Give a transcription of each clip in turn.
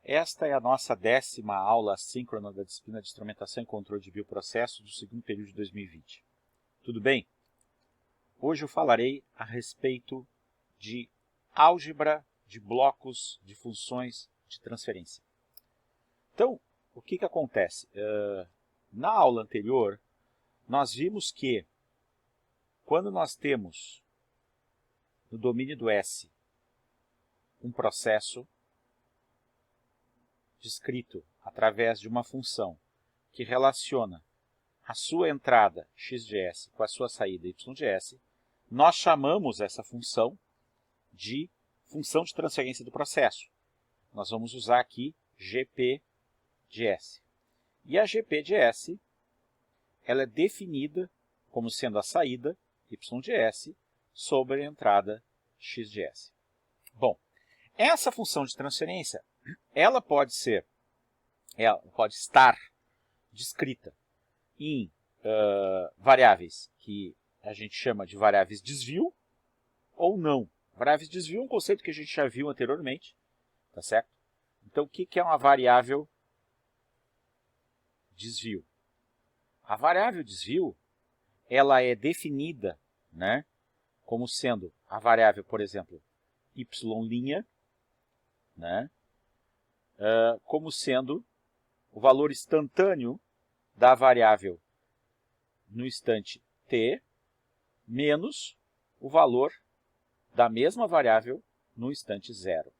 Esta é a nossa 10ª aula assíncrona da disciplina de Instrumentação e Controle de Bioprocessos do segundo período de 2020. Tudo bem? Hoje eu falarei a respeito de álgebra de blocos de funções de transferência. Então, o que acontece? Na aula anterior, nós vimos que quando nós temos no domínio do S um processo descrito através de uma função que relaciona a sua entrada x de s com a sua saída y de s, nós chamamos essa função de função de transferência do processo. Nós vamos usar aqui GP de S. E a GP de S ela é definida como sendo a saída y de s sobre a entrada x de s. Bom, essa função de transferência ela pode estar descrita em variáveis que a gente chama de variáveis desvio ou não. Variáveis desvio é um conceito que a gente já viu anteriormente, tá certo? Então, o que é uma variável desvio? A variável desvio ela é definida, né, como sendo a variável, por exemplo, y', né, como sendo o valor instantâneo da variável no instante t menos o valor da mesma variável no instante zero.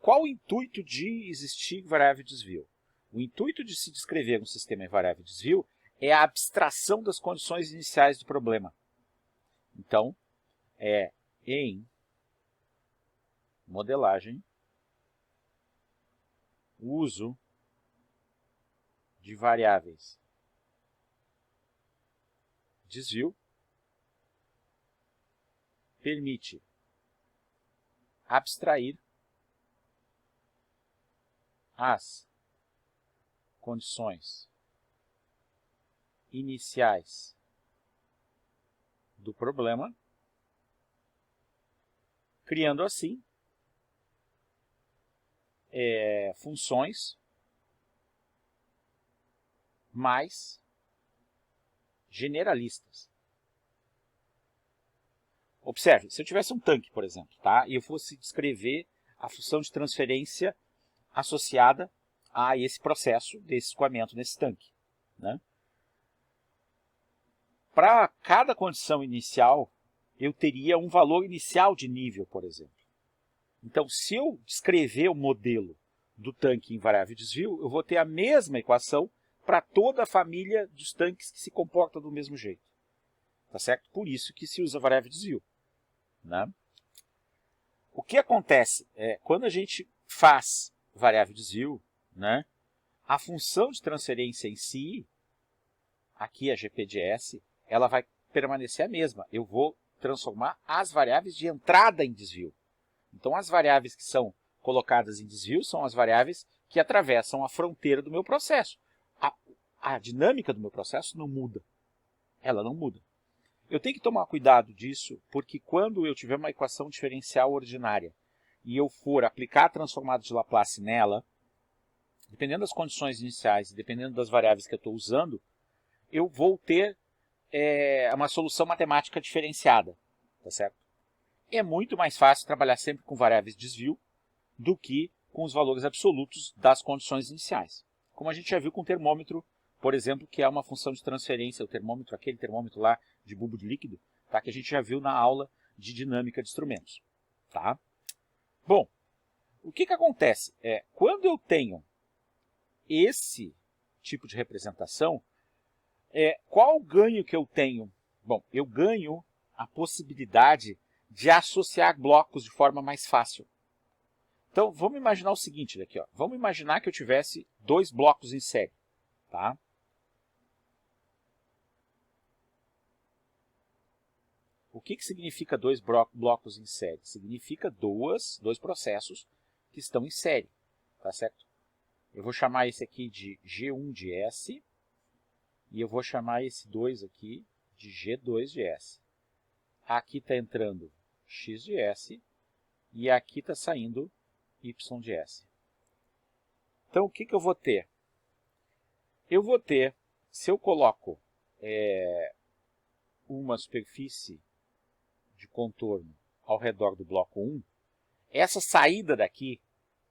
Qual o intuito de existir variável desvio? O intuito de se descrever um sistema em variável desvio é a abstração das condições iniciais do problema. Então, em modelagem, o uso de variáveis desvio permite abstrair as condições iniciais do problema, criando assim funções mais generalistas. Observe, se eu tivesse um tanque, por exemplo, tá? E eu fosse descrever a função de transferência associada a esse processo desse escoamento nesse tanque, né? Para cada condição inicial, eu teria um valor inicial de nível, por exemplo. Então, se eu descrever o modelo do tanque em variável desvio, eu vou ter a mesma equação para toda a família dos tanques que se comportam do mesmo jeito. Tá certo? Por isso que se usa variável desvio, né? O que acontece quando a gente faz variável desvio, né, a função de transferência em si, aqui a GP de S, ela vai permanecer a mesma. Eu vou transformar as variáveis de entrada em desvio. Então, as variáveis que são colocadas em desvio são as variáveis que atravessam a fronteira do meu processo. A dinâmica do meu processo não muda. Ela não muda. Eu tenho que tomar cuidado disso, porque quando eu tiver uma equação diferencial ordinária e eu for aplicar a transformada de Laplace nela, dependendo das condições iniciais e dependendo das variáveis que eu estou usando, eu vou ter uma solução matemática diferenciada, tá certo? É muito mais fácil trabalhar sempre com variáveis de desvio do que com os valores absolutos das condições iniciais. Como a gente já viu com o termômetro, por exemplo, que é uma função de transferência, o termômetro, aquele termômetro lá de bulbo de líquido, tá? Que a gente já viu na aula de dinâmica de instrumentos. Tá? Bom, o que acontece? Quando eu tenho esse tipo de representação, qual o ganho que eu tenho? Bom, eu ganho a possibilidade de associar blocos de forma mais fácil. Então, vamos imaginar o seguinte daqui, ó. Vamos imaginar que eu tivesse dois blocos em série, tá? O que significa dois blocos em série? Significa dois processos que estão em série, tá certo? Eu vou chamar esse aqui de G1 de S e eu vou chamar esse 2 aqui de G2 de S. Aqui está entrando x de S e aqui está saindo y de S. Então, o que eu vou ter? Eu vou ter, se eu coloco uma superfície de contorno ao redor do bloco 1, essa saída daqui,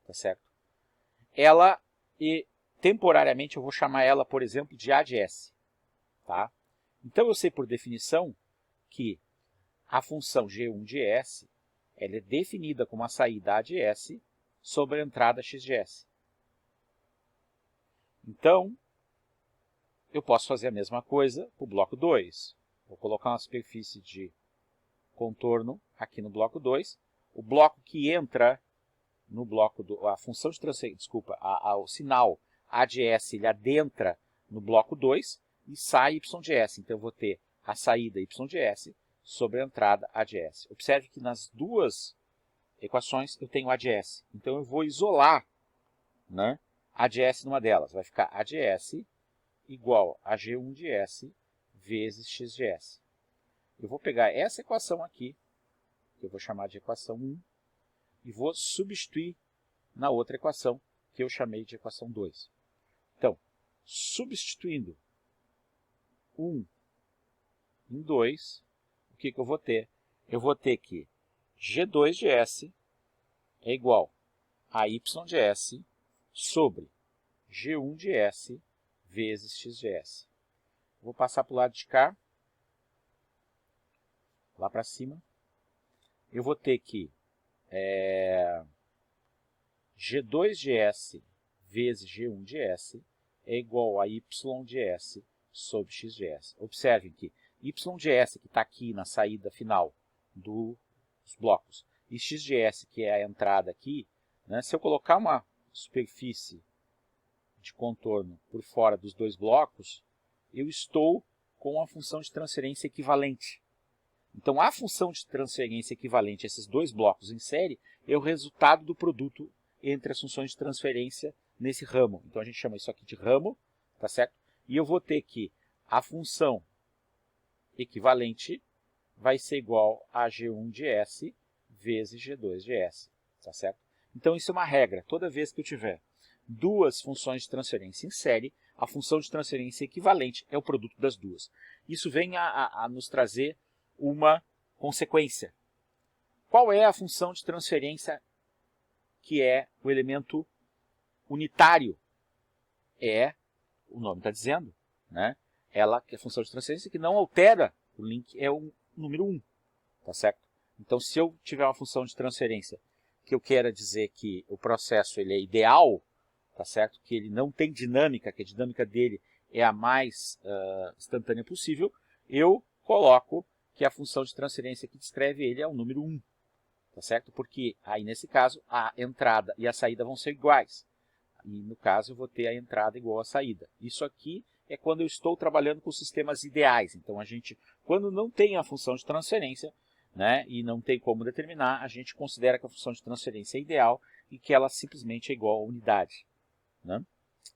tá certo? Ela, temporariamente, eu vou chamar ela, por exemplo, de ADS. Tá? Então, eu sei por definição que a função G1 de S ela é definida como a saída ADS sobre a entrada X de S. Então, eu posso fazer a mesma coisa para o bloco 2. Vou colocar uma superfície de contorno aqui no bloco 2. O bloco que entra no bloco do... A função de transferência, desculpa, o sinal ADS ele adentra no bloco 2 e sai Y de S. Então, eu vou ter a saída Y de S sobre a entrada ADS. Observe que nas duas equações eu tenho ADS. Então, eu vou isolar, né, ADS numa delas. Vai ficar ADS igual a G1 de S vezes X de S. Eu vou pegar essa equação aqui, que eu vou chamar de equação 1, e vou substituir na outra equação, que eu chamei de equação 2. Então, substituindo 1 em 2, o que eu vou ter? Eu vou ter que G2 de S é igual a Y de S sobre G1 de S vezes X de S. Vou passar para o lado de cá, lá para cima. Eu vou ter que G2 de S vezes G1 de S é igual a Y de S sobre X de S. Observem que Y de S, que está aqui na saída final dos blocos, e X de S, que é a entrada aqui, né, se eu colocar uma superfície de contorno por fora dos dois blocos, eu estou com a função de transferência equivalente. Então, a função de transferência equivalente a esses dois blocos em série é o resultado do produto entre as funções de transferência nesse ramo. Então, a gente chama isso aqui de ramo, tá certo? E eu vou ter que a função equivalente vai ser igual a G1 de S vezes G2 de S, tá certo? Então, isso é uma regra. Toda vez que eu tiver duas funções de transferência em série, a função de transferência equivalente é o produto das duas. Isso vem a nos trazer uma consequência. Qual é a função de transferência que é o elemento unitário? O nome está dizendo, né? Ela é a função de transferência que não altera o link, é o número 1, tá certo? Então, se eu tiver uma função de transferência que eu queira dizer que o processo ele é ideal, tá certo? Que ele não tem dinâmica, que a dinâmica dele é a mais instantânea possível, eu coloco que a função de transferência que descreve ele é o número 1, tá certo? Porque aí, nesse caso, a entrada e a saída vão ser iguais. E, no caso, eu vou ter a entrada igual à saída. Isso aqui é quando eu estou trabalhando com sistemas ideais. Então, a gente, quando não tem a função de transferência, né, e não tem como determinar, a gente considera que a função de transferência é ideal e que ela simplesmente é igual à unidade, né,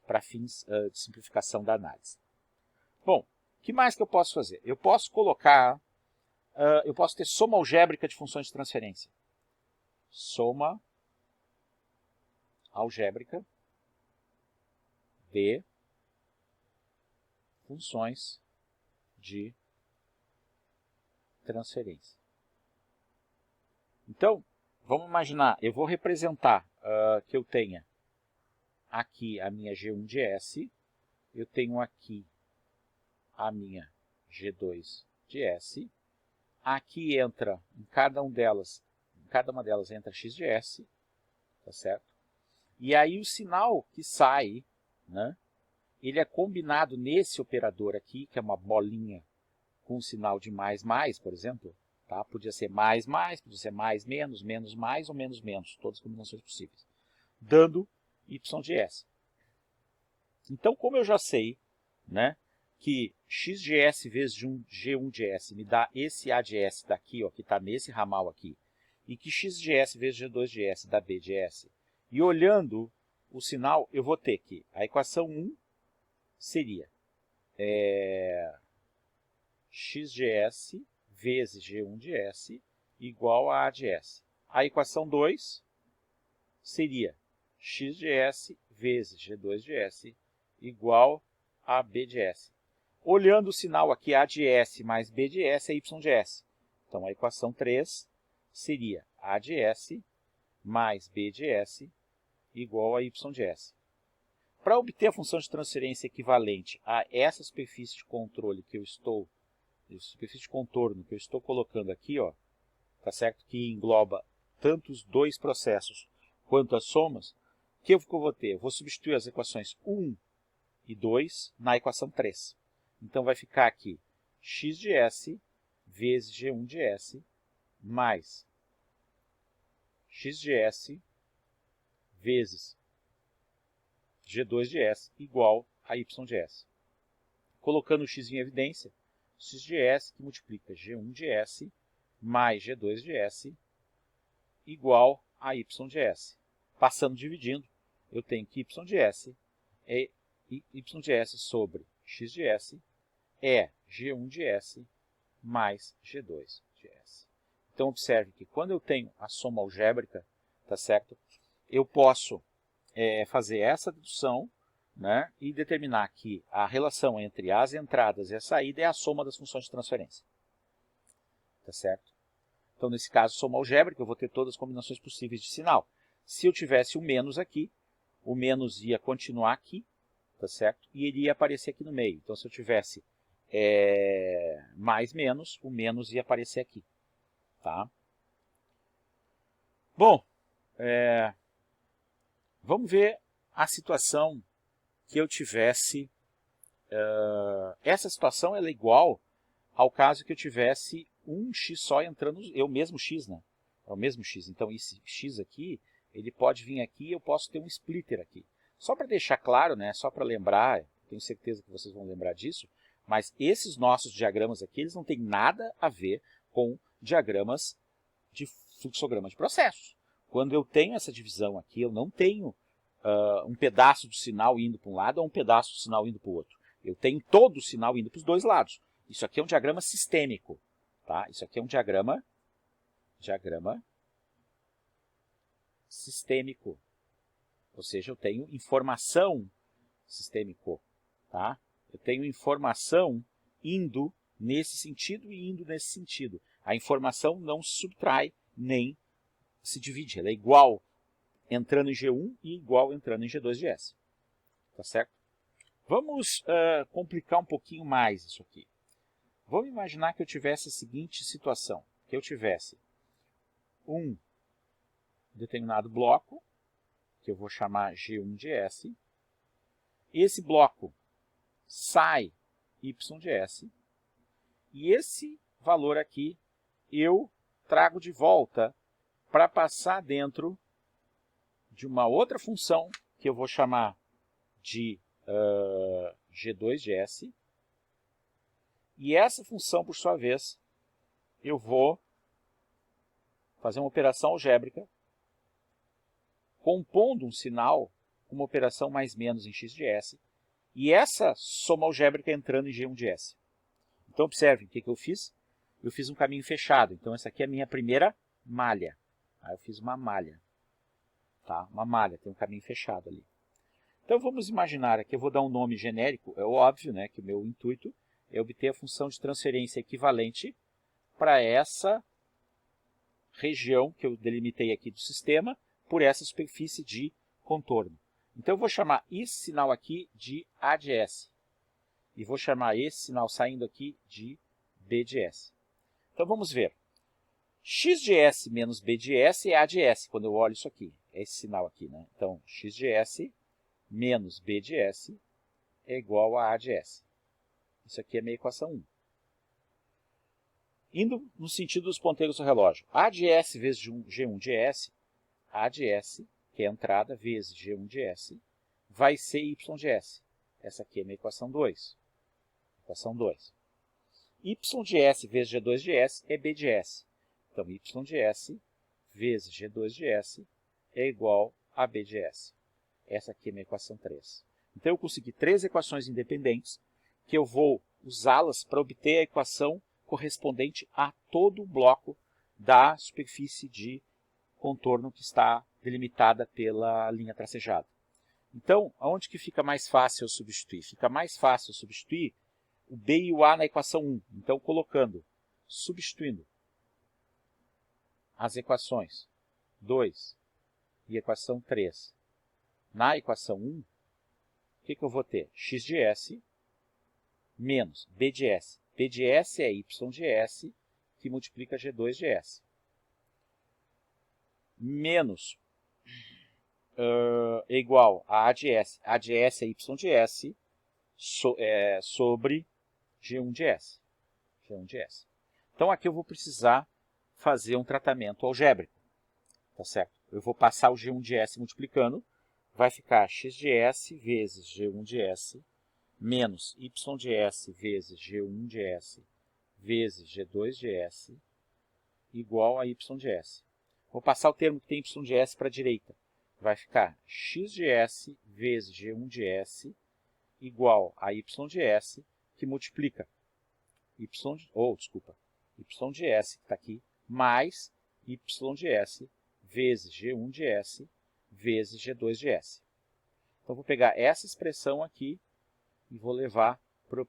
para fins de simplificação da análise. Bom, o que mais que eu posso fazer? Eu posso colocar, eu posso ter soma algébrica de funções de transferência. Soma algébrica de funções de transferência. Então, vamos imaginar, eu vou representar que eu tenha aqui a minha G1 de S, eu tenho aqui a minha G2 de S, aqui entra, em cada uma delas entra X de S, tá certo? E aí o sinal que sai, né, ele é combinado nesse operador aqui, que é uma bolinha com um sinal de mais, mais, por exemplo. Tá? Podia ser mais, mais, podia ser mais, menos, menos, mais ou menos, menos. Todas as combinações possíveis. Dando Y de S. Então, como eu já sei, né, que X de S vezes G1 de S me dá esse A de S daqui, ó, que está nesse ramal aqui, e que X de S vezes G2 de S dá B de S, e olhando o sinal, eu vou ter que a equação 1 seria X de S vezes G1 de S igual a A de S. A equação 2 seria x de S vezes G2 de S igual a B de S. Olhando o sinal aqui, A de S mais B de S é Y de S. Então, a equação 3 seria A de S mais B de S igual a Y de S. Para obter a função de transferência equivalente a essa superfície de controle que eu estou, superfície de contorno que eu estou colocando aqui, ó, tá certo? Que engloba tanto os dois processos quanto as somas, o que eu vou ter? Eu vou substituir as equações 1 e 2 na equação 3. Então, vai ficar aqui x de S vezes G1 de S mais x de S vezes G2 de S igual a Y de S. Colocando o x em evidência, x de S que multiplica G1 de S mais G2 de S igual a Y de S. Passando dividindo, eu tenho que Y de S é Y de S sobre x de S é G1 de S mais G2 de S. Então, observe que quando eu tenho a soma algébrica, tá certo? Eu posso fazer essa dedução, né, e determinar que a relação entre as entradas e a saída é a soma das funções de transferência. Tá certo? Então, nesse caso, soma algébrica, eu vou ter todas as combinações possíveis de sinal. Se eu tivesse o menos aqui, o menos ia continuar aqui, tá certo? E ele ia aparecer aqui no meio. Então, se eu tivesse mais menos, o menos ia aparecer aqui. Tá? Bom, vamos ver a situação que eu tivesse. Essa situação ela é igual ao caso que eu tivesse um x só entrando, é o mesmo x, né? É o mesmo x. Então, esse x aqui, ele pode vir aqui e eu posso ter um splitter aqui. Só para deixar claro, né? Só para lembrar, tenho certeza que vocês vão lembrar disso, mas esses nossos diagramas aqui, eles não têm nada a ver com diagramas de fluxograma de processos. Quando eu tenho essa divisão aqui, eu não tenho um pedaço do sinal indo para um lado ou um pedaço do sinal indo para o outro. Eu tenho todo o sinal indo para os dois lados. Isso aqui é um diagrama sistêmico. Tá? Isso aqui é um diagrama sistêmico. Ou seja, eu tenho informação sistêmico. Tá? Eu tenho informação indo nesse sentido e indo nesse sentido. A informação não se subtrai nem se divide. Ela é igual entrando em G1 e igual entrando em G2 de S. Tá certo? Vamos complicar um pouquinho mais isso aqui. Vamos imaginar que eu tivesse a seguinte situação. Que eu tivesse um determinado bloco, que eu vou chamar G1 de S. Esse bloco sai Y de S. E esse valor aqui eu trago de volta para passar dentro de uma outra função que eu vou chamar de G2 de S. E essa função, por sua vez, eu vou fazer uma operação algébrica compondo um sinal com uma operação mais menos em x de S. E essa soma algébrica entrando em G1 de S. Então, observem o que eu fiz. Eu fiz um caminho fechado. Então, essa aqui é a minha primeira malha. Aí eu fiz uma malha. Tá? Uma malha, tem um caminho fechado ali. Então, vamos imaginar aqui, eu vou dar um nome genérico. É óbvio, né, que o meu intuito é obter a função de transferência equivalente para essa região que eu delimitei aqui do sistema por essa superfície de contorno. Então, eu vou chamar esse sinal aqui de A de S. E vou chamar esse sinal saindo aqui de B de S. Então, vamos ver. X de S menos B de S é A de S, quando eu olho isso aqui. É esse sinal aqui, né? Então, X de S menos B de S é igual a A de S. Isso aqui é a minha equação 1. Indo no sentido dos ponteiros do relógio. A de S vezes G1 de S, A de S, que é a entrada, vezes G1 de S, vai ser Y de S. Essa aqui é a minha equação 2. Equação 2. Y de S vezes G2 de S é B de S. Então, Y de S vezes G2 de S é igual a B de S. Essa aqui é a minha equação 3. Então, eu consegui 3 equações independentes que eu vou usá-las para obter a equação correspondente a todo o bloco da superfície de contorno que está delimitada pela linha tracejada. Então, aonde que fica mais fácil eu substituir? Fica mais fácil eu substituir o B e o A na equação 1. Então, substituindo as equações 2 e equação 3 na equação 1, o que eu vou ter? X de S menos B de S. B de S é Y de S, que multiplica G2 de S. Menos é igual a A de S. A de S é Y de S sobre G1 de S. G1 de S. Então, aqui eu vou precisar fazer um tratamento algébrico. Tá certo? Eu vou passar o G1 de S multiplicando. Vai ficar X de S vezes G1 de S menos Y de S vezes G1 de S vezes G2 de S igual a Y de S. Vou passar o termo que tem Y de S para a direita. Vai ficar X de S vezes G1 de S igual a Y de S, que multiplica Y de S, que está aqui, mais Y de S vezes G1 de S vezes G2 de S. Então, vou pegar essa expressão aqui e vou levar para a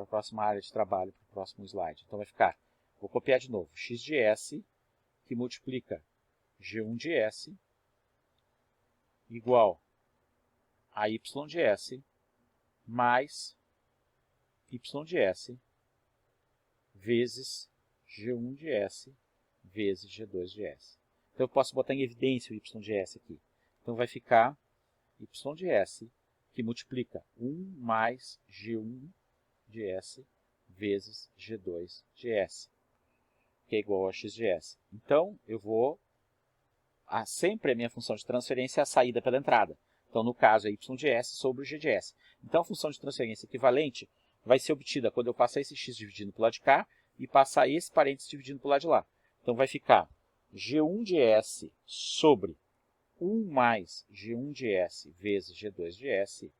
próxima área de trabalho, para o próximo slide. Então, vai ficar, vou copiar de novo, X de S, que multiplica G1 de S, igual a Y de S, mais Y de S, vezes G1 de S, vezes G2 de S. Então, eu posso botar em evidência o Y de S aqui. Então, vai ficar Y de S, que multiplica 1 mais G1 de S vezes G2 de S, que é igual a X de S. Então, eu vou... sempre a minha função de transferência é a saída pela entrada. Então, no caso, é Y de S sobre o G de S. Então, a função de transferência equivalente vai ser obtida quando eu passar esse X dividindo para o lado de cá e passar esse parênteses dividindo para o lado de lá. Então, vai ficar G1 de S sobre 1 mais G1 de S vezes G2 de S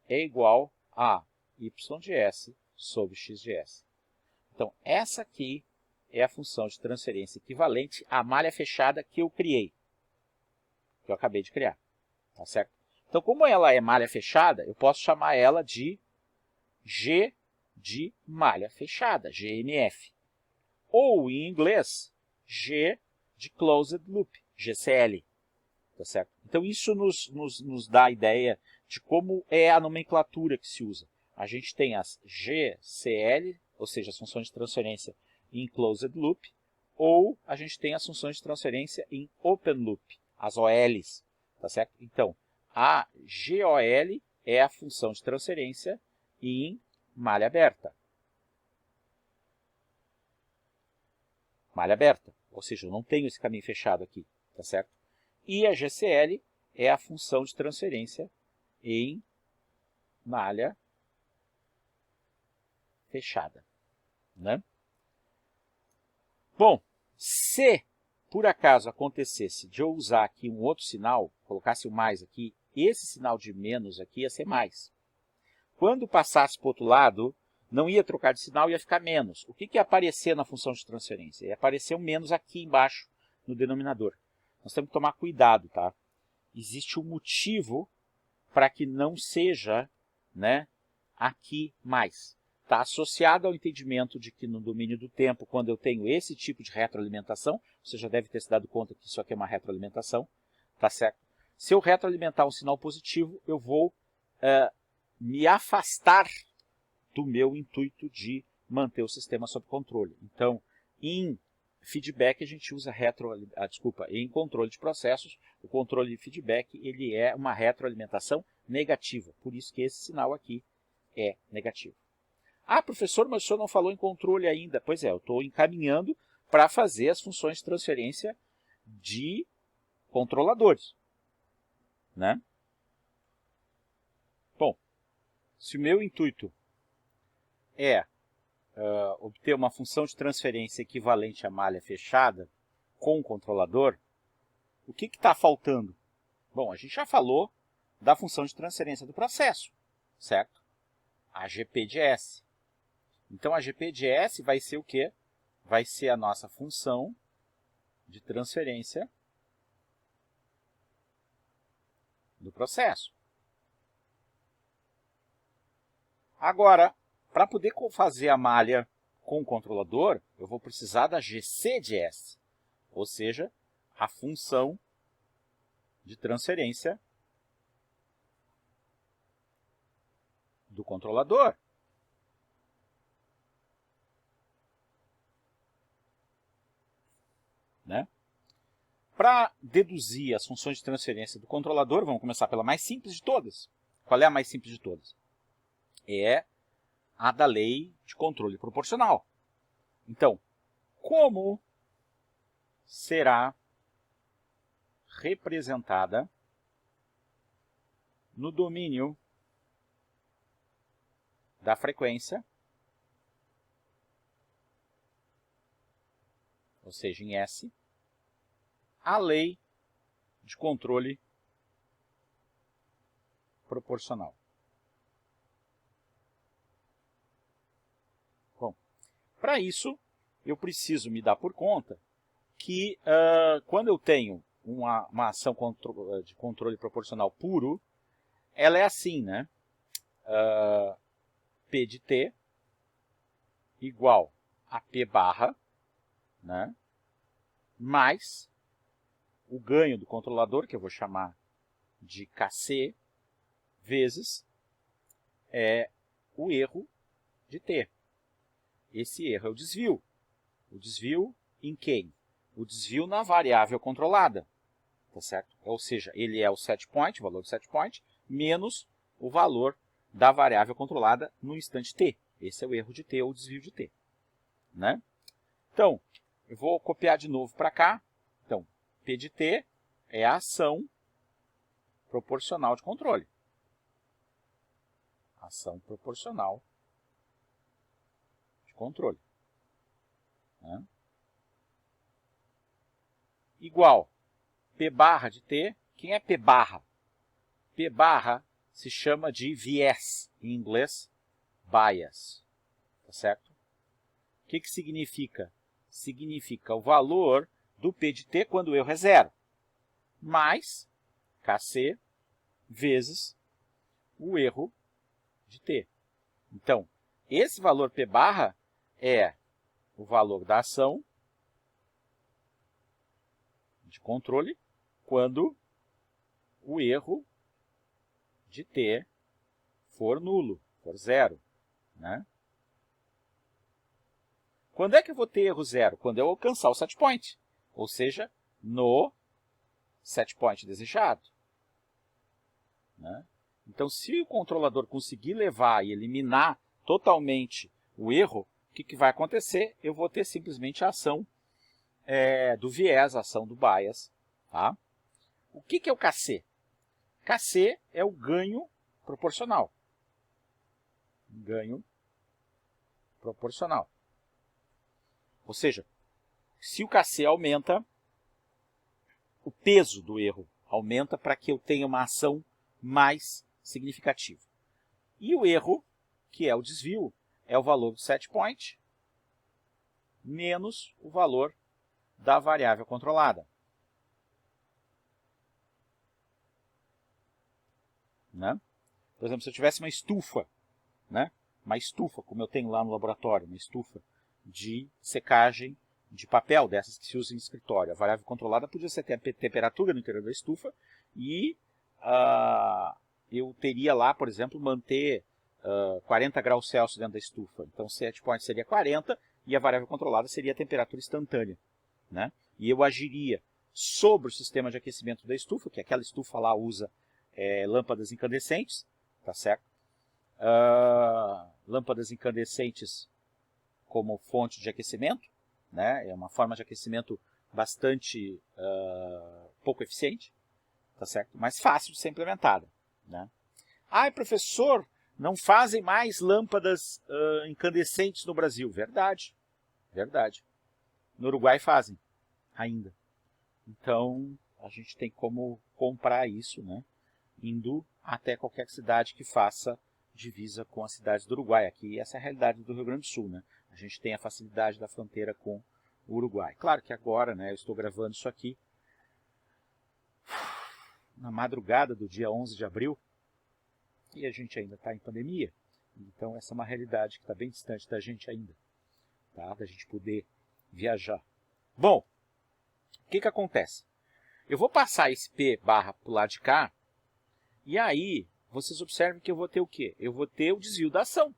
é igual a Y de S sobre X de S. Então, essa aqui é a função de transferência equivalente à malha fechada que eu criei, que eu acabei de criar. Tá certo? Então, como ela é malha fechada, eu posso chamar ela de G de malha fechada, GMF. Ou, em inglês, G de Closed Loop, GCL. Tá certo? Então, isso nos dá a ideia de como é a nomenclatura que se usa. A gente tem as GCL, ou seja, as funções de transferência em Closed Loop, ou a gente tem as funções de transferência em Open Loop, as OLs. Tá certo? Então, a GOL é a função de transferência em malha aberta. Malha aberta, ou seja, eu não tenho esse caminho fechado aqui, tá certo? E a GCL é a função de transferência em malha fechada, né? Bom, se por acaso acontecesse de eu usar aqui um outro sinal, colocasse o mais aqui, esse sinal de menos aqui ia ser mais. Quando passasse para o outro lado, não ia trocar de sinal, ia ficar menos. O que ia aparecer na função de transferência? Ia aparecer um menos aqui embaixo no denominador. Nós temos que tomar cuidado, tá? Existe um motivo para que não seja, né, aqui mais. Está associado ao entendimento de que no domínio do tempo, quando eu tenho esse tipo de retroalimentação, você já deve ter se dado conta que isso aqui é uma retroalimentação, tá certo? Se eu retroalimentar um sinal positivo, eu vou me afastar do meu intuito de manter o sistema sob controle. Então, em feedback, a gente usa em controle de processos, o controle de feedback ele é uma retroalimentação negativa, por isso que esse sinal aqui é negativo. Ah, professor, mas o senhor não falou em controle ainda. Pois é, eu estou encaminhando para fazer as funções de transferência de controladores, né? Bom, se o meu intuito é obter uma função de transferência equivalente à malha fechada com o controlador, o que está faltando? Bom, a gente já falou da função de transferência do processo, certo? A GP de S. Então, a GP de S vai ser o quê? Vai ser a nossa função de transferência do processo. Agora, para poder fazer a malha com o controlador, eu vou precisar da GC de S, ou seja, a função de transferência do controlador. Né? Para deduzir as funções de transferência do controlador, vamos começar pela mais simples de todas. Qual é a mais simples de todas? É a da lei de controle proporcional. Então, como será representada no domínio da frequência, ou seja, em S, a lei de controle proporcional. Bom, para isso, eu preciso me dar por conta que quando eu tenho uma ação de controle proporcional puro, ela é assim, né? P de t igual a P barra, né? Mais o ganho do controlador, que eu vou chamar de Kc, vezes o erro de t. Esse erro é o desvio. O desvio em quem? O desvio na variável controlada. Tá certo? Ou seja, ele é o set point, o valor do set point, menos o valor da variável controlada no instante t. Esse é o erro de t, ou o desvio de t. Né? Então, eu vou copiar de novo para cá. Então, P de t é a ação proporcional de controle. Ação proporcional de controle. Né? Igual P barra de t. Quem é P barra? P barra se chama de viés, em inglês, bias. Tá certo? O que significa? Significa o valor do P de t quando o erro é zero, mais Kc vezes o erro de t. Então, esse valor P barra é o valor da ação de controle quando o erro de t for nulo, for zero. Né? Quando é que eu vou ter erro zero? Quando eu alcançar o set point, ou seja, no set point desejado. Né? Então, se o controlador conseguir levar e eliminar totalmente o erro, o que vai acontecer? Eu vou ter simplesmente a ação do viés, a ação do bias. Tá? O que é o Kc? Kc é o ganho proporcional. Ganho proporcional. Ou seja, se o Kc aumenta, o peso do erro aumenta para que eu tenha uma ação mais significativa. E o erro, que é o desvio, é o valor do set point menos o valor da variável controlada. Né? Por exemplo, se eu tivesse uma estufa, né? Uma estufa, como eu tenho lá no laboratório, uma estufa de secagem de papel, dessas que se usam em escritório. A variável controlada podia ser a temperatura no interior da estufa e eu teria lá, por exemplo, manter 40 graus Celsius dentro da estufa. Então, o set point seria 40 e a variável controlada seria a temperatura instantânea. Né? E eu agiria sobre o sistema de aquecimento da estufa, que aquela estufa lá usa lâmpadas incandescentes, tá certo? Lâmpadas incandescentes como fonte de aquecimento, né? É uma forma de aquecimento bastante pouco eficiente, tá certo? Mas fácil de ser implementada. Né? Professor, não fazem mais lâmpadas incandescentes no Brasil. Verdade, verdade. No Uruguai fazem, ainda. Então, a gente tem como comprar isso, né? Indo até qualquer cidade que faça divisa com as cidades do Uruguai. Aqui, essa é a realidade do Rio Grande do Sul. Né? A gente tem a facilidade da fronteira com Uruguai. Claro que agora, né, eu estou gravando isso aqui na madrugada do dia 11 de abril e a gente ainda está em pandemia. Então essa é uma realidade que está bem distante da gente ainda, tá? Da gente poder viajar. Bom, o que acontece? Eu vou passar esse P barra para o lado de cá e aí vocês observam que eu vou ter o quê? Eu vou ter o desvio da ação.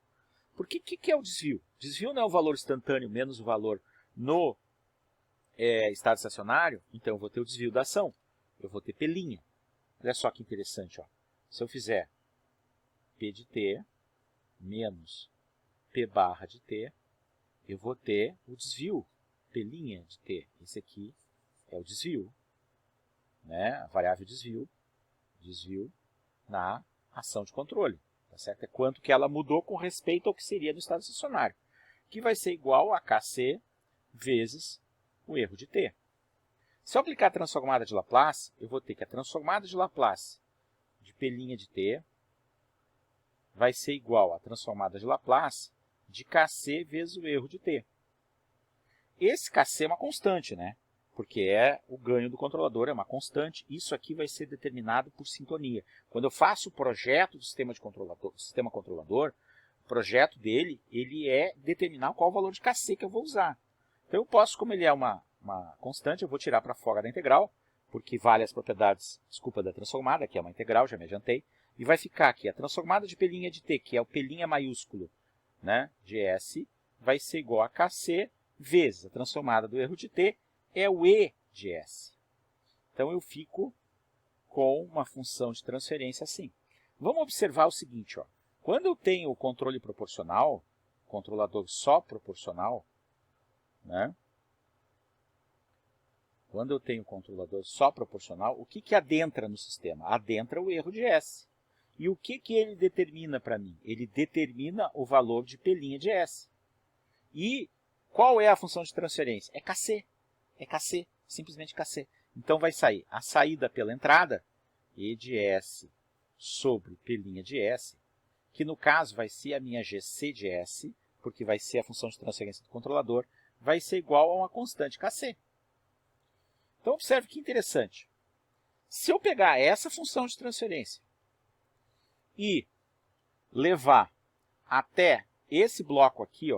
Porque o que é o desvio? Desvio não é o valor instantâneo menos o valor no estado estacionário, então eu vou ter o desvio da ação. Eu vou ter P'. Olha só que interessante. Ó. Se eu fizer P de t menos P barra de t, eu vou ter o desvio P' de t. Esse aqui é o desvio, né? A variável desvio na ação de controle. Tá certo? É quanto que ela mudou com respeito ao que seria no estado estacionário, que vai ser igual a Kc vezes o erro de t. Se eu aplicar a transformada de Laplace, eu vou ter que a transformada de Laplace de P' de t vai ser igual à transformada de Laplace de Kc vezes o erro de t. Esse Kc é uma constante, né? Porque é o ganho do controlador, é uma constante. Isso aqui vai ser determinado por sintonia. Quando eu faço o projeto do sistema controlador, o projeto dele ele é determinar qual o valor de Kc que eu vou usar. Então eu posso, como ele é uma constante, eu vou tirar para fora da integral, porque vale as propriedades, da transformada, que é uma integral, já me adiantei, e vai ficar aqui a transformada de P' de t, que é o P' maiúsculo, né, de S, vai ser igual a Kc vezes a transformada do erro de t, é o E de S. Então eu fico com uma função de transferência assim. Vamos observar o seguinte, ó. Quando eu tenho o controle proporcional, controlador só proporcional, né? Quando eu tenho controlador só proporcional, o que adentra no sistema? Adentra o erro de S. E o que ele determina para mim? Ele determina o valor de P' de S. E qual é a função de transferência? É Kc. É Kc, simplesmente Kc. Então vai sair a saída pela entrada, E de S sobre P' de S, que no caso vai ser a minha Gc de S, porque vai ser a função de transferência do controlador, vai ser igual a uma constante Kc. Então observe que interessante. Se eu pegar essa função de transferência e levar até esse bloco aqui,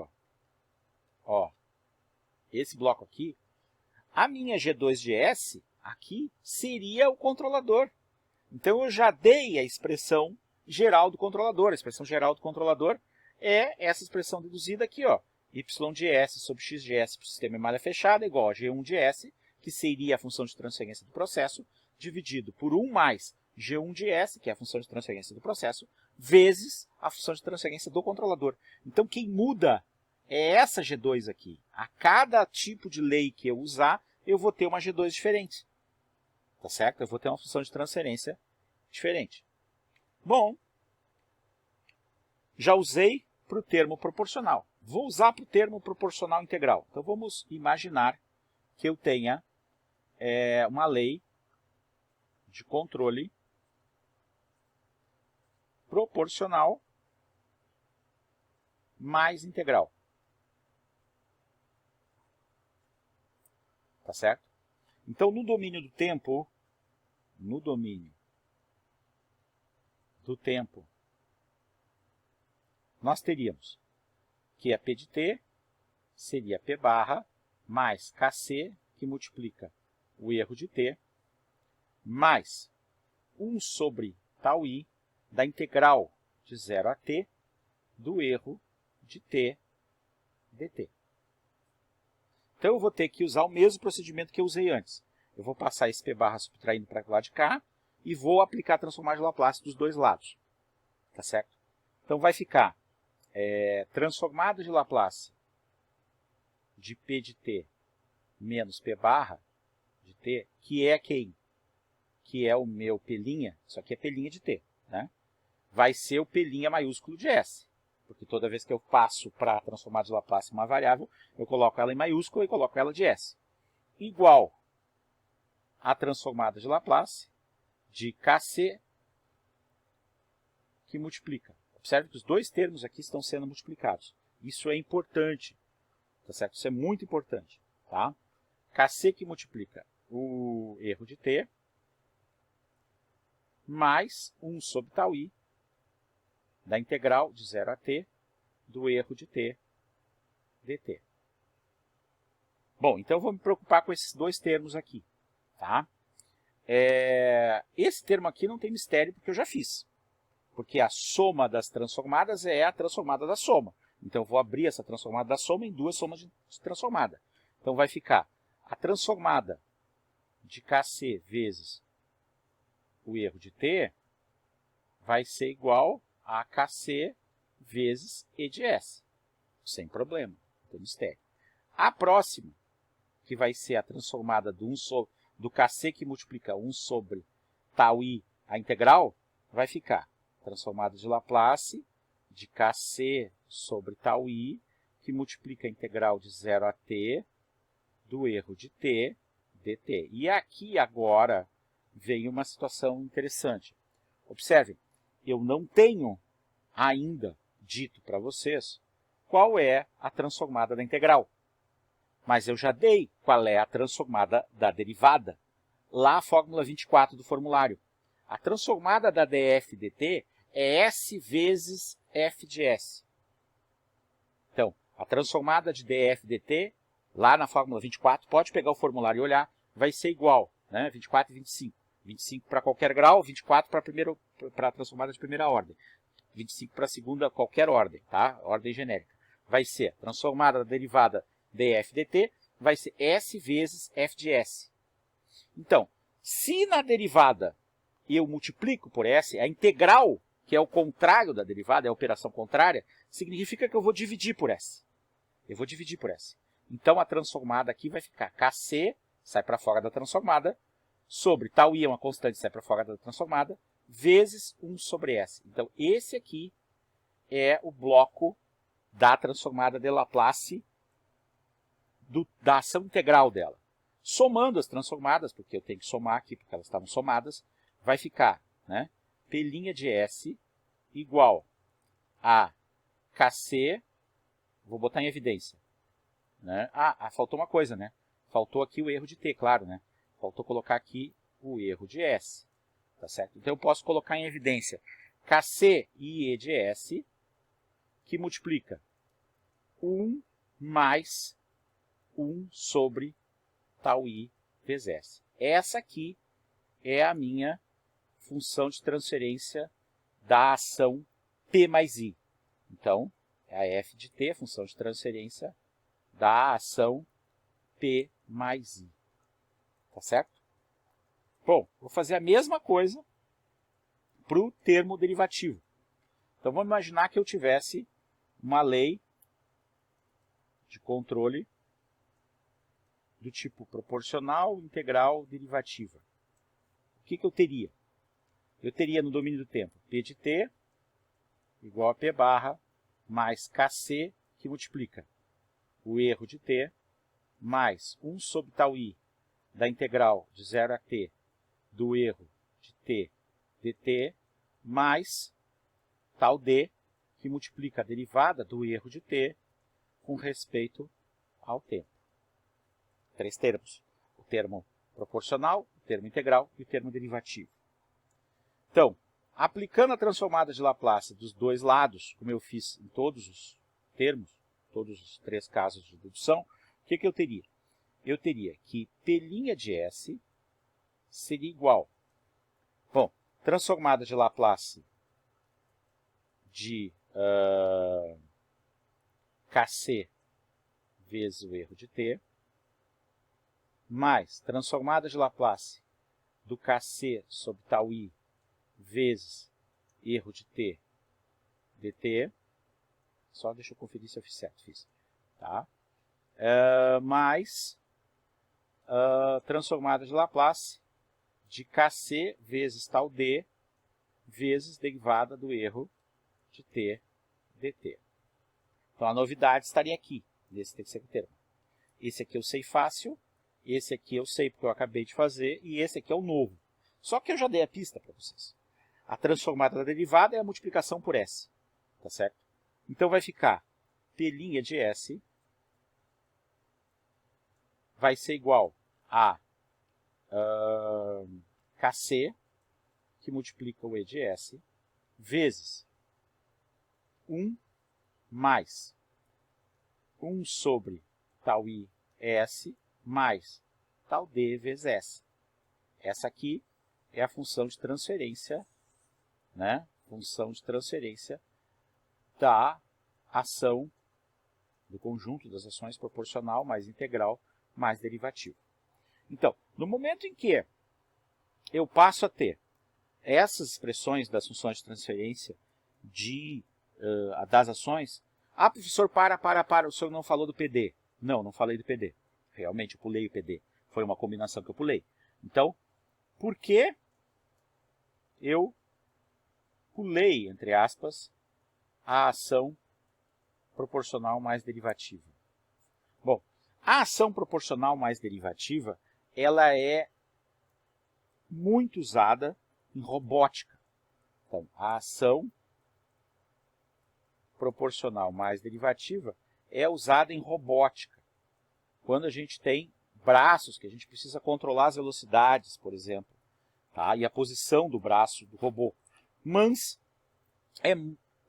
esse bloco aqui, a minha G2 de S aqui seria o controlador. Então eu já dei a expressão geral do controlador. A expressão geral do controlador é essa expressão deduzida aqui, y de S sobre x de S para o sistema em malha fechada igual a G1 de S, que seria a função de transferência do processo, dividido por 1 mais G1 de S, que é a função de transferência do processo, vezes a função de transferência do controlador. Então quem muda é essa G2 aqui. A cada tipo de lei que eu usar, eu vou ter uma G2 diferente. Tá certo? Eu vou ter uma função de transferência diferente. Bom, já usei para o termo proporcional. Vou usar para o termo proporcional integral. Então vamos imaginar que eu tenha uma lei de controle proporcional mais integral. Tá certo? Então, no domínio do tempo, nós teríamos que a P de t seria P barra mais Kc, que multiplica o erro de t, mais 1 sobre tau i da integral de 0 a t do erro de t dt. Então eu vou ter que usar o mesmo procedimento que eu usei antes. Eu vou passar esse P barra subtraindo para o lado de cá e vou aplicar a transformada de Laplace dos dois lados. Tá certo? Então vai ficar transformada de Laplace de P de t menos P barra de t, que é quem? Que é o meu P', isso aqui é P' de t, né? Vai ser o P' maiúsculo de S. Porque toda vez que eu passo para transformar de Laplace uma variável, eu coloco ela em maiúsculo e coloco ela de S. Igual a transformada de Laplace de Kc, que multiplica. Observe que os dois termos aqui estão sendo multiplicados. Isso é importante, tá certo? Isso é muito importante. tá? Kc que multiplica o erro de t mais 1 sobre tau i da integral de 0 a t do erro de t dt. Bom, então eu vou me preocupar com esses dois termos aqui, tá? Esse termo aqui não tem mistério porque eu já fiz. Porque a soma das transformadas é a transformada da soma. Então eu vou abrir essa transformada da soma em duas somas de transformada. Então vai ficar a transformada de Kc vezes o erro de t vai ser igual a Kc vezes E de S. Sem problema, não tem mistério. A próxima, que vai ser a transformada do Kc que multiplica 1 sobre tau i, a integral, vai ficar transformada de Laplace de Kc sobre tau i, que multiplica a integral de 0 a t do erro de t dt. E aqui agora vem uma situação interessante. Observem, eu não tenho ainda dito para vocês qual é a transformada da integral. Mas eu já dei qual é a transformada da derivada. Lá a fórmula 24 do formulário. A transformada da df dt é S vezes f de S. Então, a transformada de df dt, lá na fórmula 24, pode pegar o formulário e olhar, vai ser igual, né? 24 e 25. 25 para qualquer grau, 24 para a transformada de primeira ordem. 25 para a segunda, qualquer ordem, tá? Ordem genérica. Vai ser a transformada da derivada df dt, vai ser S vezes f de S. Então, se na derivada eu multiplico por S, a integral, que é o contrário da derivada, é a operação contrária, significa que eu vou dividir por S. Eu vou dividir por S. Então, a transformada aqui vai ficar Kc, sai para fora da transformada, sobre tau i é uma constante, sai para fora da transformada, vezes 1 sobre S. Então, esse aqui é o bloco da transformada de Laplace, da ação integral dela. Somando as transformadas, porque eu tenho que somar aqui, porque elas estavam somadas, vai ficar, né, P' de S igual a Kc, vou botar em evidência. Né? Faltou uma coisa, né? Faltou aqui o erro de t, claro, né? Faltou colocar aqui o erro de S. Tá certo? Então eu posso colocar em evidência Kc e E de S, que multiplica 1 mais 1 sobre tau i vezes S. Essa aqui é a minha função de transferência da ação P mais I. Então, é a f de t, a função de transferência da ação P mais I. Tá certo? Bom, vou fazer a mesma coisa para o termo derivativo. Então, vamos imaginar que eu tivesse uma lei de controle do tipo proporcional, integral, derivativa. O que eu teria? Eu teria no domínio do tempo P de t igual a P barra mais Kc, que multiplica o erro de t, mais 1 sobre tau i da integral de 0 a t do erro de t dt, mais tau d, que multiplica a derivada do erro de t com respeito ao tempo. Três termos. O termo proporcional, o termo integral e o termo derivativo. Então, aplicando a transformada de Laplace dos dois lados, como eu fiz em todos os termos, todos os três casos de dedução, o que eu teria? Eu teria que P' de S seria igual. Bom, transformada de Laplace de Kc vezes o erro de t, mais transformada de Laplace do Kc sobre tau i vezes erro de t dt. Só deixa eu conferir se eu fiz certo. Fiz. Tá? Mais transformada de Laplace de Kc vezes tau d vezes derivada do erro de t dt. Então, a novidade estaria aqui, nesse terceiro termo. Esse aqui eu sei fácil, esse aqui eu sei porque eu acabei de fazer, e esse aqui é o novo. Só que eu já dei a pista para vocês. A transformada da derivada é a multiplicação por S. Tá certo? Então, vai ficar P' de S vai ser igual a Kc, que multiplica o E de S, vezes 1 mais 1 sobre tal I S mais tal D vezes S. Essa aqui é a função de transferência, né? Função de transferência da ação, do conjunto das ações proporcional mais integral mais derivativo. Então, no momento em que eu passo a ter essas expressões das funções de transferência das ações, professor, o senhor não falou do PD. Não, não falei do PD. Realmente, eu pulei o PD. Foi uma combinação que eu pulei. Então, por que eu pulei, entre aspas, a ação proporcional mais derivativa? Bom, a ação proporcional mais derivativa, ela é muito usada em robótica. Então, a ação proporcional mais derivativa é usada em robótica. Quando a gente tem braços que a gente precisa controlar as velocidades, por exemplo, tá? E a posição do braço do robô. Mas é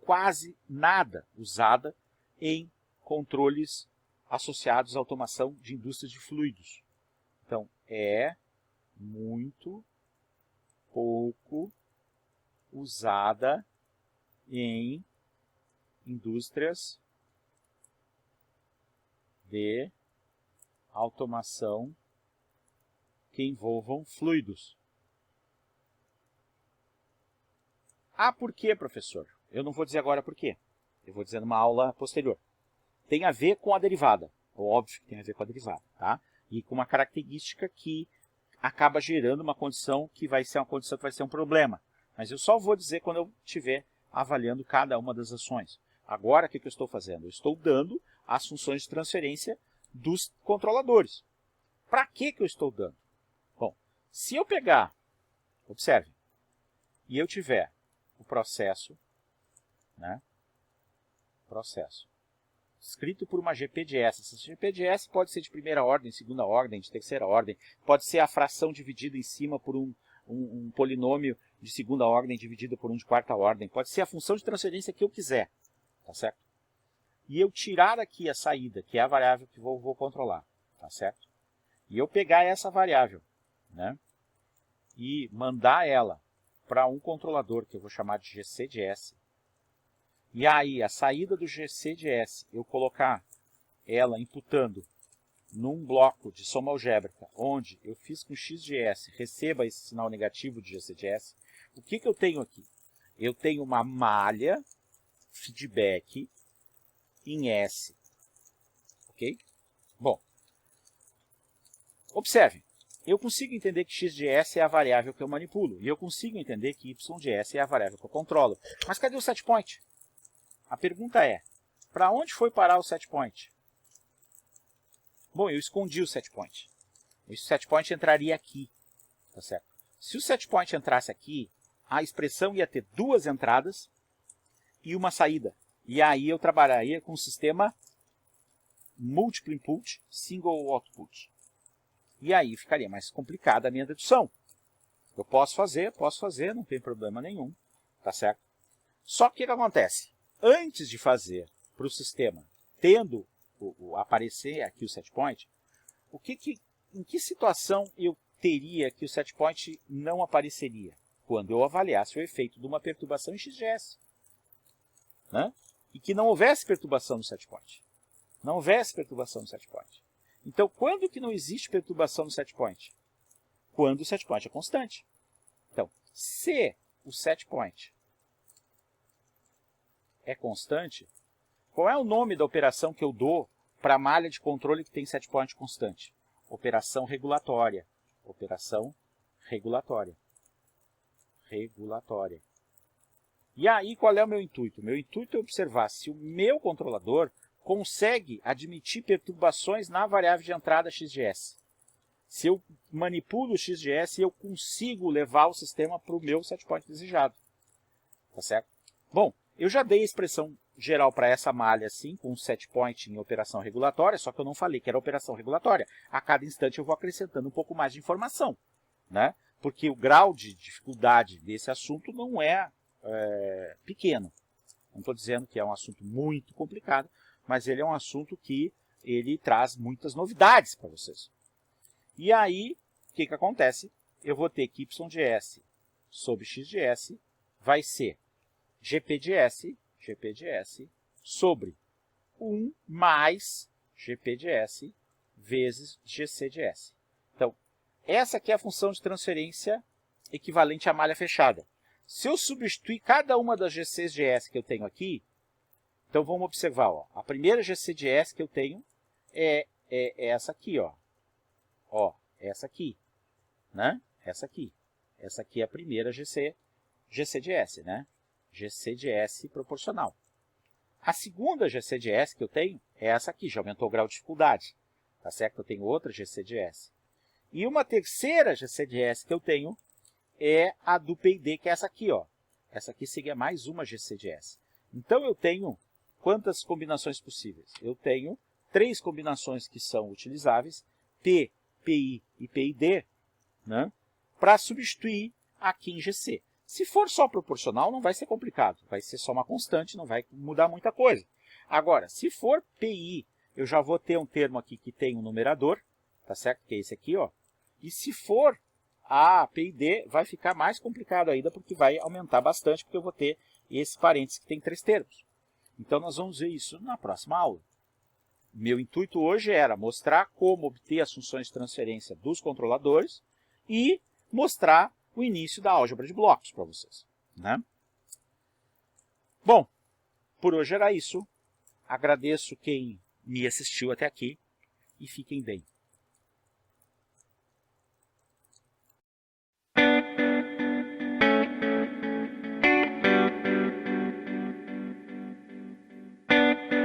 quase nada usada em controles associados à automação de indústrias de fluidos. Então, é muito pouco usada em indústrias de automação que envolvam fluidos. Por quê, professor? Eu não vou dizer agora por quê. Eu vou dizer numa aula posterior. Tem a ver com a derivada. Óbvio que tem a ver com a derivada, tá? E com uma característica que acaba gerando uma condição que vai ser uma condição que vai ser um problema. Mas eu só vou dizer quando eu estiver avaliando cada uma das ações. Agora, o que eu estou fazendo? Eu estou dando as funções de transferência dos controladores. Para que eu estou dando? Bom, se eu pegar, observe, e eu tiver o processo, né? Processo, escrito por uma GPDS. Essa GPDS pode ser de primeira ordem, segunda ordem, de terceira ordem, pode ser a fração dividida em cima por um polinômio de segunda ordem dividido por um de quarta ordem, pode ser a função de transferência que eu quiser, tá certo? E eu tirar aqui a saída, que é a variável que vou controlar, tá certo? E eu pegar essa variável, né, e mandar ela para um controlador que eu vou chamar de GC de S. E aí, a saída do GC de S, eu colocar ela imputando num bloco de soma algébrica, onde eu fiz com x de S, receba esse sinal negativo de GC de S, o que eu tenho aqui? Eu tenho uma malha feedback em S. Ok? Bom, observe, eu consigo entender que x de S é a variável que eu manipulo, e eu consigo entender que y de S é a variável que eu controlo. Mas cadê o setpoint? A pergunta é, para onde foi parar o setpoint? Bom, eu escondi o setpoint. Esse setpoint entraria aqui, tá certo? Se o setpoint entrasse aqui, a expressão ia ter duas entradas e uma saída. E aí eu trabalharia com o sistema múltiplo input, single output. E aí ficaria mais complicada a minha dedução. Eu posso fazer, não tem problema nenhum, tá certo? Só que o que acontece? Antes de fazer para o sistema, tendo aparecer aqui o setpoint, em que situação eu teria que o setpoint não apareceria? Quando eu avaliasse o efeito de uma perturbação em XGS. Né? E que não houvesse perturbação no setpoint. Não houvesse perturbação no setpoint. Então, quando que não existe perturbação no setpoint? Quando o setpoint é constante. Então, se o setpoint é constante, qual é o nome da operação que eu dou para a malha de controle que tem setpoint constante? Operação regulatória. Operação regulatória. Regulatória. E aí, qual é o meu intuito? O meu intuito é observar se o meu controlador consegue admitir perturbações na variável de entrada x de S. Se eu manipulo o x de S, eu consigo levar o sistema para o meu setpoint desejado. Tá certo? Bom, eu já dei a expressão geral para essa malha assim, com um set point em operação regulatória, só que eu não falei que era operação regulatória. A cada instante eu vou acrescentando um pouco mais de informação, né? Porque o grau de dificuldade desse assunto não é pequeno. Não estou dizendo que é um assunto muito complicado, mas ele é um assunto que ele traz muitas novidades para vocês. E aí, o que acontece? Eu vou ter que y de s sobre x de s vai ser gp de s sobre 1 mais gp de s vezes gc de s. Então, essa aqui é a função de transferência equivalente à malha fechada. Se eu substituir cada uma das GCs de S que eu tenho aqui, então vamos observar, ó, a primeira GC de S que eu tenho é essa aqui, ó, essa aqui, né? Essa aqui é a primeira GC de S, né? GC de S proporcional. A segunda GC de S que eu tenho é essa aqui, já aumentou o grau de dificuldade, tá certo? Eu tenho outra GC de S. E uma terceira GC de S que eu tenho é a do PID, que é essa aqui, ó. Essa aqui seria mais uma GC de S. Então eu tenho quantas combinações possíveis? Eu tenho 3 combinações que são utilizáveis, P, PI e PID, né, para substituir aqui em GC. Se for só proporcional, não vai ser complicado, vai ser só uma constante, não vai mudar muita coisa. Agora, se for PI, eu já vou ter um termo aqui que tem um numerador, tá certo? Que é esse aqui, ó. E se for a PID, vai ficar mais complicado ainda, porque vai aumentar bastante, porque eu vou ter esse parênteses que tem 3 termos. Então, nós vamos ver isso na próxima aula. Meu intuito hoje era mostrar como obter as funções de transferência dos controladores e mostrar o início da álgebra de blocos para vocês, né? Bom, por hoje era isso. Agradeço quem me assistiu até aqui e fiquem bem.